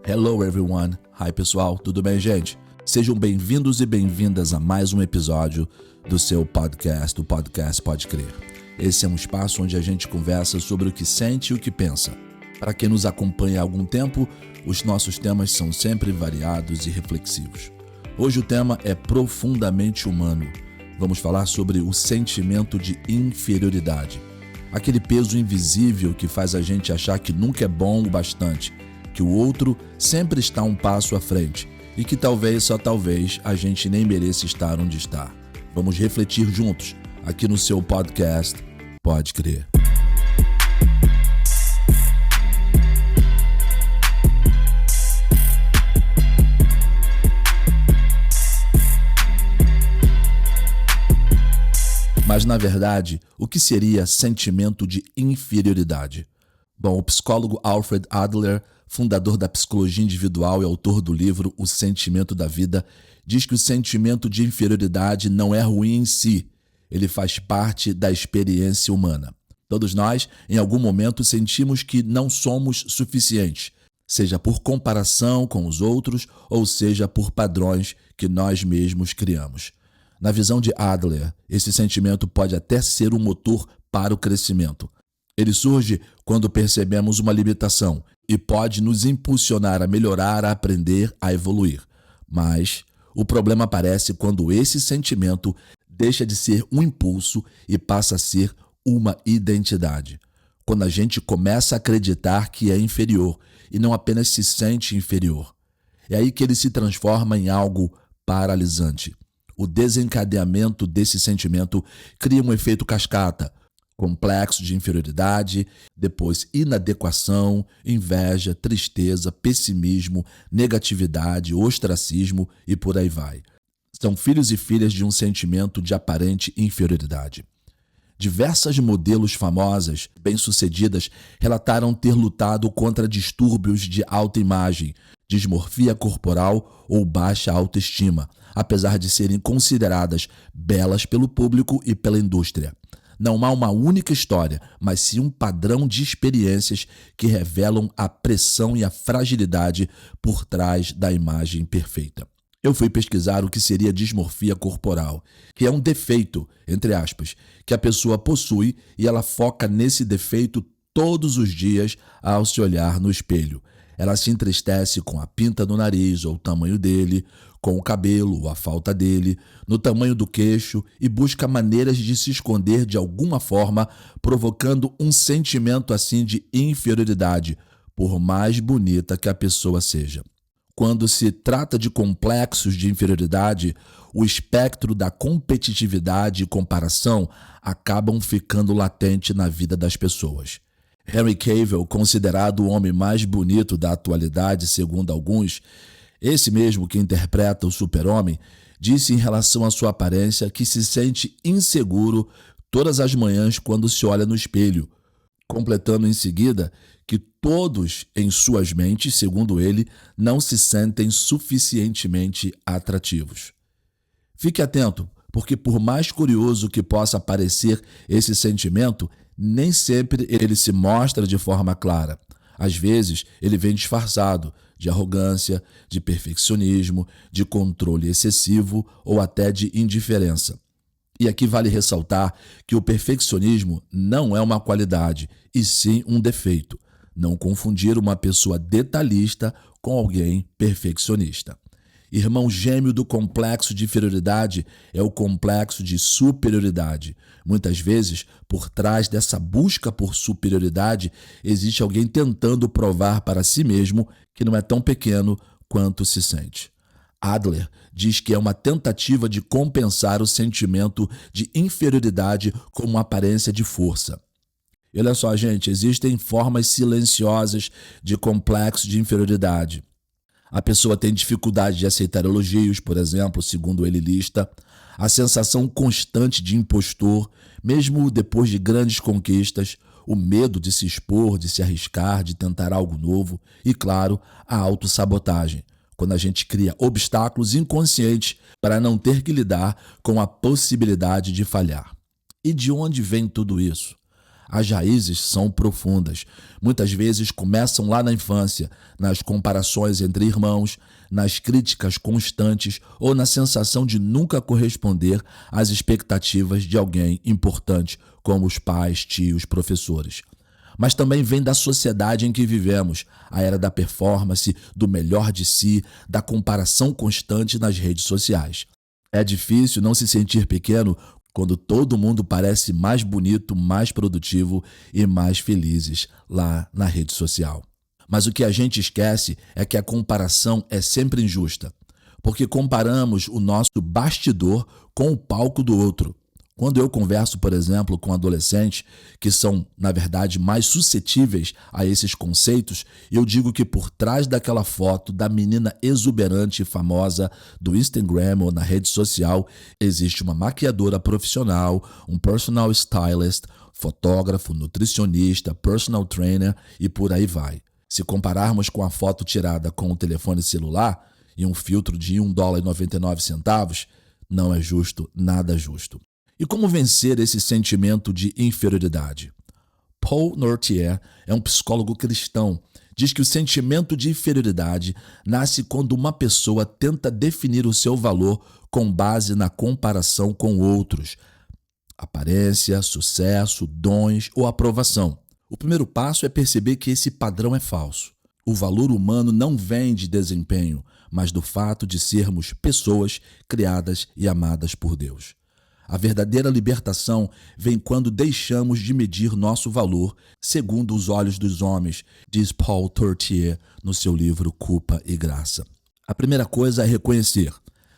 Hello everyone! Hi pessoal, tudo bem, gente? Sejam bem-vindos e bem-vindas a mais um episódio do seu podcast, o Podcast Pode Crer. Esse é um espaço onde a gente conversa sobre o que sente e o que pensa. Para quem nos acompanha há algum tempo, os nossos temas são sempre variados e reflexivos. Hoje o tema é profundamente humano. Vamos falar sobre o sentimento de inferioridade. Aquele peso invisível que faz a gente achar que nunca é bom o bastante, que o outro sempre está um passo à frente e que talvez, só talvez, a gente nem mereça estar onde está. Vamos refletir juntos aqui no seu podcast Pode Crer. Mas, na verdade, o que seria sentimento de inferioridade? Bom, o psicólogo Alfred Adler, fundador da psicologia individual e autor do livro O Sentimento da Vida, diz que o sentimento de inferioridade não é ruim em si, ele faz parte da experiência humana. Todos nós, em algum momento, sentimos que não somos suficientes, seja por comparação com os outros ou seja por padrões que nós mesmos criamos. Na visão de Adler, esse sentimento pode até ser um motor para o crescimento. Ele surge quando percebemos uma limitação e pode nos impulsionar a melhorar, a aprender, a evoluir. Mas o problema aparece quando esse sentimento deixa de ser um impulso e passa a ser uma identidade. Quando a gente começa a acreditar que é inferior e não apenas se sente inferior. É aí que ele se transforma em algo paralisante. O desencadeamento desse sentimento cria um efeito cascata, complexo de inferioridade, depois inadequação, inveja, tristeza, pessimismo, negatividade, ostracismo e por aí vai. São filhos e filhas de um sentimento de aparente inferioridade. Diversas modelos famosas, bem-sucedidas, relataram ter lutado contra distúrbios de autoimagem, dismorfia corporal ou baixa autoestima, apesar de serem consideradas belas pelo público e pela indústria. Não há uma única história, mas sim um padrão de experiências que revelam a pressão e a fragilidade por trás da imagem perfeita. Eu fui pesquisar o que seria dismorfia corporal, que é um defeito, entre aspas, que a pessoa possui e ela foca nesse defeito todos os dias ao se olhar no espelho. Ela se entristece com a pinta do nariz ou o tamanho dele, com o cabelo ou a falta dele, no tamanho do queixo e busca maneiras de se esconder de alguma forma, provocando um sentimento assim de inferioridade, por mais bonita que a pessoa seja. Quando se trata de complexos de inferioridade, o espectro da competitividade e comparação acabam ficando latente na vida das pessoas. Henry Cavill, considerado o homem mais bonito da atualidade, segundo alguns, esse mesmo que interpreta o super-homem, disse em relação à sua aparência que se sente inseguro todas as manhãs quando se olha no espelho, completando em seguida que todos em suas mentes, segundo ele, não se sentem suficientemente atrativos. Fique atento, porque por mais curioso que possa parecer esse sentimento, nem sempre ele se mostra de forma clara. Às vezes, ele vem disfarçado de arrogância, de perfeccionismo, de controle excessivo ou até de indiferença. E aqui vale ressaltar que o perfeccionismo não é uma qualidade, e sim um defeito. Não confundir uma pessoa detalhista com alguém perfeccionista. Irmão gêmeo do complexo de inferioridade é o complexo de superioridade. Muitas vezes, por trás dessa busca por superioridade, existe alguém tentando provar para si mesmo que não é tão pequeno quanto se sente. Adler diz que é uma tentativa de compensar o sentimento de inferioridade com uma aparência de força. E olha só, gente, existem formas silenciosas de complexo de inferioridade. A pessoa tem dificuldade de aceitar elogios, por exemplo, segundo ele lista, a sensação constante de impostor, mesmo depois de grandes conquistas, o medo de se expor, de se arriscar, de tentar algo novo e, claro, a autossabotagem, quando a gente cria obstáculos inconscientes para não ter que lidar com a possibilidade de falhar. E de onde vem tudo isso? As raízes são profundas. Muitas vezes começam lá na infância, nas comparações entre irmãos, nas críticas constantes ou na sensação de nunca corresponder às expectativas de alguém importante, como os pais, tios, professores. Mas também vem da sociedade em que vivemos, a era da performance, do melhor de si, da comparação constante nas redes sociais. É difícil não se sentir pequeno quando todo mundo parece mais bonito, mais produtivo e mais felizes lá na rede social. Mas o que a gente esquece é que a comparação é sempre injusta, porque comparamos o nosso bastidor com o palco do outro. Quando eu converso, por exemplo, com adolescentes que são, na verdade, mais suscetíveis a esses conceitos, eu digo que por trás daquela foto da menina exuberante e famosa do Instagram ou na rede social, existe uma maquiadora profissional, um personal stylist, fotógrafo, nutricionista, personal trainer e por aí vai. Se compararmos com a foto tirada com o telefone celular e um filtro de $1,99, não é justo, nada justo. E como vencer esse sentimento de inferioridade? Paul Nortier é um psicólogo cristão. Diz que o sentimento de inferioridade nasce quando uma pessoa tenta definir o seu valor com base na comparação com outros. Aparência, sucesso, dons ou aprovação. O primeiro passo é perceber que esse padrão é falso. O valor humano não vem de desempenho, mas do fato de sermos pessoas criadas e amadas por Deus. A verdadeira libertação vem quando deixamos de medir nosso valor segundo os olhos dos homens, diz Paul Nortier no seu livro Culpa e Graça. A primeira coisa é reconhecer.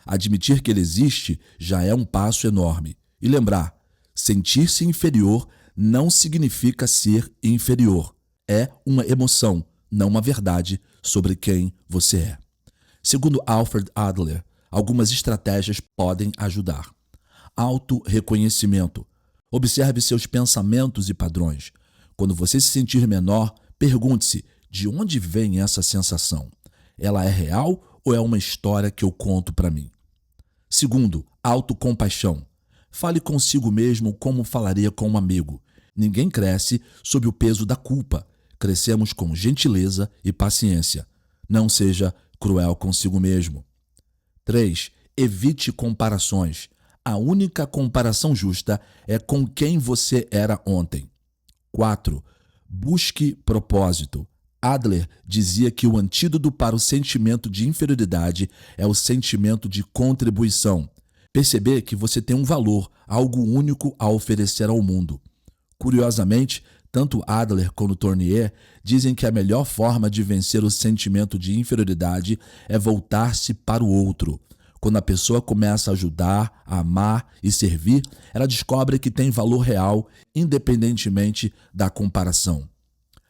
Admitir que ele existe já é um passo enorme. E lembrar, sentir-se inferior não significa ser inferior. É uma emoção, não uma verdade sobre quem você é. Segundo Alfred Adler, algumas estratégias podem ajudar. Auto-reconhecimento. Observe seus pensamentos e padrões. Quando você se sentir menor, pergunte-se: de onde vem essa sensação? Ela é real ou é uma história que eu conto para mim? Segundo, autocompaixão. Fale consigo mesmo como falaria com um amigo. Ninguém cresce sob o peso da culpa. Crescemos com gentileza e paciência. Não seja cruel consigo mesmo. 3. Evite comparações. A única comparação justa é com quem você era ontem. 4. Busque propósito. Adler dizia que o antídoto para o sentimento de inferioridade é o sentimento de contribuição. Perceber que você tem um valor, algo único a oferecer ao mundo. Curiosamente, tanto Adler quanto Tournier dizem que a melhor forma de vencer o sentimento de inferioridade é voltar-se para o outro. Quando a pessoa começa a ajudar, a amar e servir, ela descobre que tem valor real, independentemente da comparação.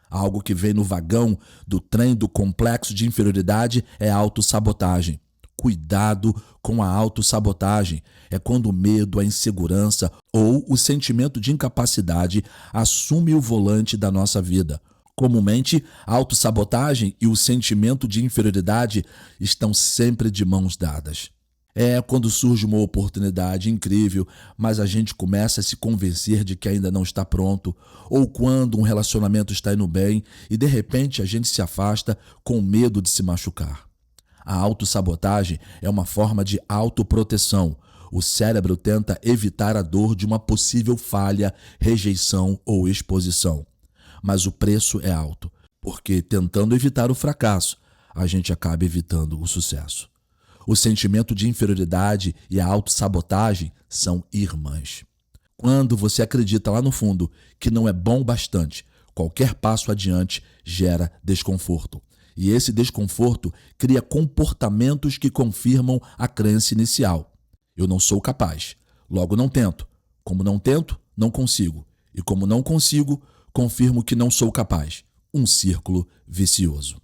Algo que vem no vagão do trem do complexo de inferioridade é a autossabotagem. Cuidado com a autossabotagem. É quando o medo, a insegurança ou o sentimento de incapacidade assume o volante da nossa vida. Comumente, a autossabotagem e o sentimento de inferioridade estão sempre de mãos dadas. É quando surge uma oportunidade incrível, mas a gente começa a se convencer de que ainda não está pronto, ou quando um relacionamento está indo bem e de repente a gente se afasta com medo de se machucar. A autossabotagem é uma forma de autoproteção. O cérebro tenta evitar a dor de uma possível falha, rejeição ou exposição. Mas o preço é alto, porque tentando evitar o fracasso, a gente acaba evitando o sucesso. O sentimento de inferioridade e a autossabotagem são irmãs. Quando você acredita lá no fundo que não é bom o bastante, qualquer passo adiante gera desconforto. E esse desconforto cria comportamentos que confirmam a crença inicial. Eu não sou capaz, logo não tento. Como não tento, não consigo. E como não consigo, confirmo que não sou capaz. Um círculo vicioso.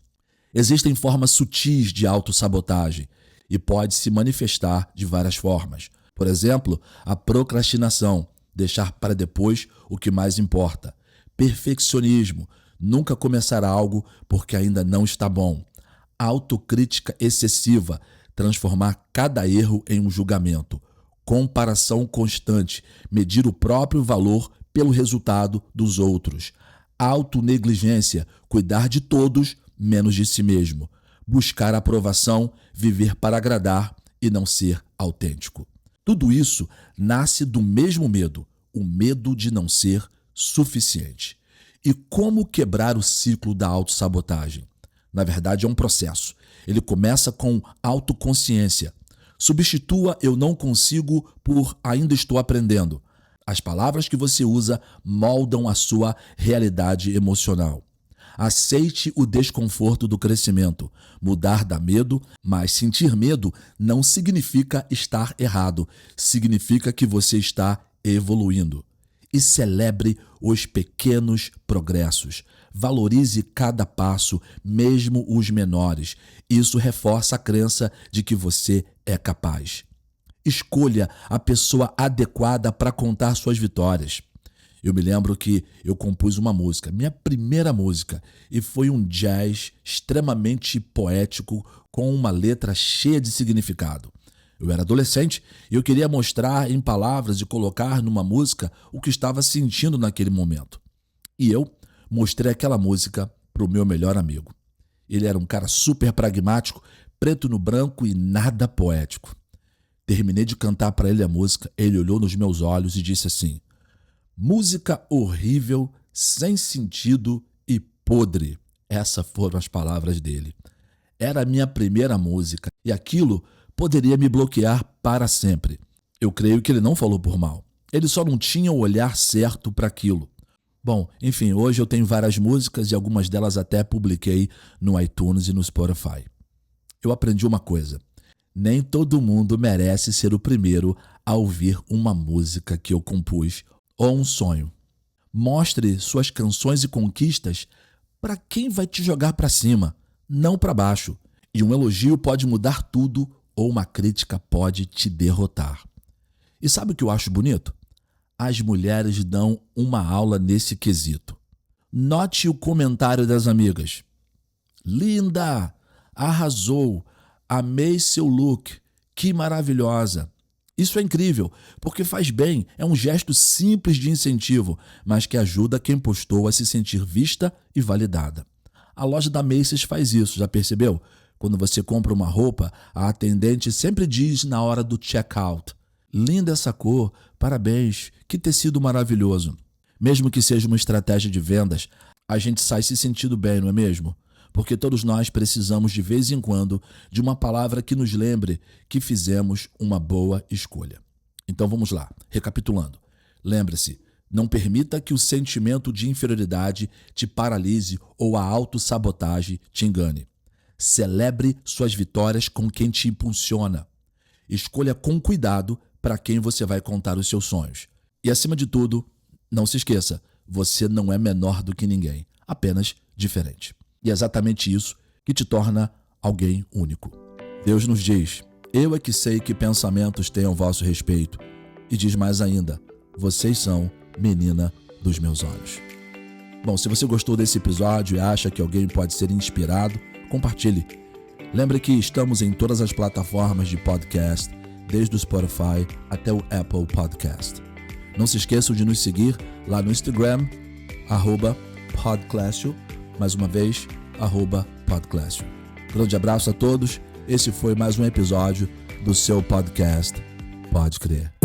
Existem formas sutis de autossabotagem e pode se manifestar de várias formas. Por exemplo, a procrastinação, deixar para depois o que mais importa. Perfeccionismo, nunca começar algo porque ainda não está bom. Autocrítica excessiva, transformar cada erro em um julgamento. Comparação constante, medir o próprio valor pelo resultado dos outros. Autonegligência, cuidar de todos, menos de si mesmo. Buscar aprovação, viver para agradar e não ser autêntico. Tudo isso nasce do mesmo medo, o medo de não ser suficiente. E como quebrar o ciclo da autossabotagem? Na verdade, é um processo. Ele começa com autoconsciência. Substitua "eu não consigo" por "ainda estou aprendendo". As palavras que você usa moldam a sua realidade emocional. Aceite o desconforto do crescimento. Mudar dá medo, mas sentir medo não significa estar errado. Significa que você está evoluindo. E celebre os pequenos progressos. Valorize cada passo, mesmo os menores. Isso reforça a crença de que você é capaz. Escolha a pessoa adequada para contar suas vitórias. Eu me lembro que eu compus uma música, minha primeira música, e foi um jazz extremamente poético com uma letra cheia de significado. Eu era adolescente e eu queria mostrar em palavras e colocar numa música o que estava sentindo naquele momento. E eu mostrei aquela música para o meu melhor amigo. Ele era um cara super pragmático, preto no branco e nada poético. Terminei de cantar para ele a música, ele olhou nos meus olhos e disse assim: "Música horrível, sem sentido e podre". Essas foram as palavras dele. Era a minha primeira música e aquilo poderia me bloquear para sempre. Eu creio que ele não falou por mal. Ele só não tinha o olhar certo para aquilo. Bom, enfim, hoje eu tenho várias músicas e algumas delas até publiquei no iTunes e no Spotify. Eu aprendi uma coisa: nem todo mundo merece ser o primeiro a ouvir uma música que eu compus ou um sonho. Mostre suas canções e conquistas para quem vai te jogar para cima, não para baixo. E um elogio pode mudar tudo ou uma crítica pode te derrotar. E sabe o que eu acho bonito? As mulheres dão uma aula nesse quesito. Note o comentário das amigas: "Linda! Arrasou! Amei seu look! Que maravilhosa!" Isso é incrível, porque faz bem, é um gesto simples de incentivo, mas que ajuda quem postou a se sentir vista e validada. A loja da Macy's faz isso, já percebeu? Quando você compra uma roupa, a atendente sempre diz na hora do checkout: "Linda essa cor, parabéns, que tecido maravilhoso". Mesmo que seja uma estratégia de vendas, a gente sai se sentindo bem, não é mesmo? Porque todos nós precisamos de vez em quando de uma palavra que nos lembre que fizemos uma boa escolha. Então vamos lá, recapitulando. Lembre-se, não permita que o sentimento de inferioridade te paralise ou a autossabotagem te engane. Celebre suas vitórias com quem te impulsiona. Escolha com cuidado para quem você vai contar os seus sonhos. E acima de tudo, não se esqueça, você não é menor do que ninguém, apenas diferente. E é exatamente isso que te torna alguém único. Deus nos diz: "Eu é que sei que pensamentos tenho ao vosso respeito", e diz mais ainda: "Vocês são menina dos meus olhos". Bom, se você gostou desse episódio e acha que alguém pode ser inspirado, compartilhe. Lembre que estamos em todas as plataformas de podcast, desde o Spotify até o Apple Podcast. Não se esqueçam de nos seguir lá no Instagram, @podclassio, mais uma vez, @podclassio. Grande abraço a todos, esse foi mais um episódio do seu podcast Pode Crer.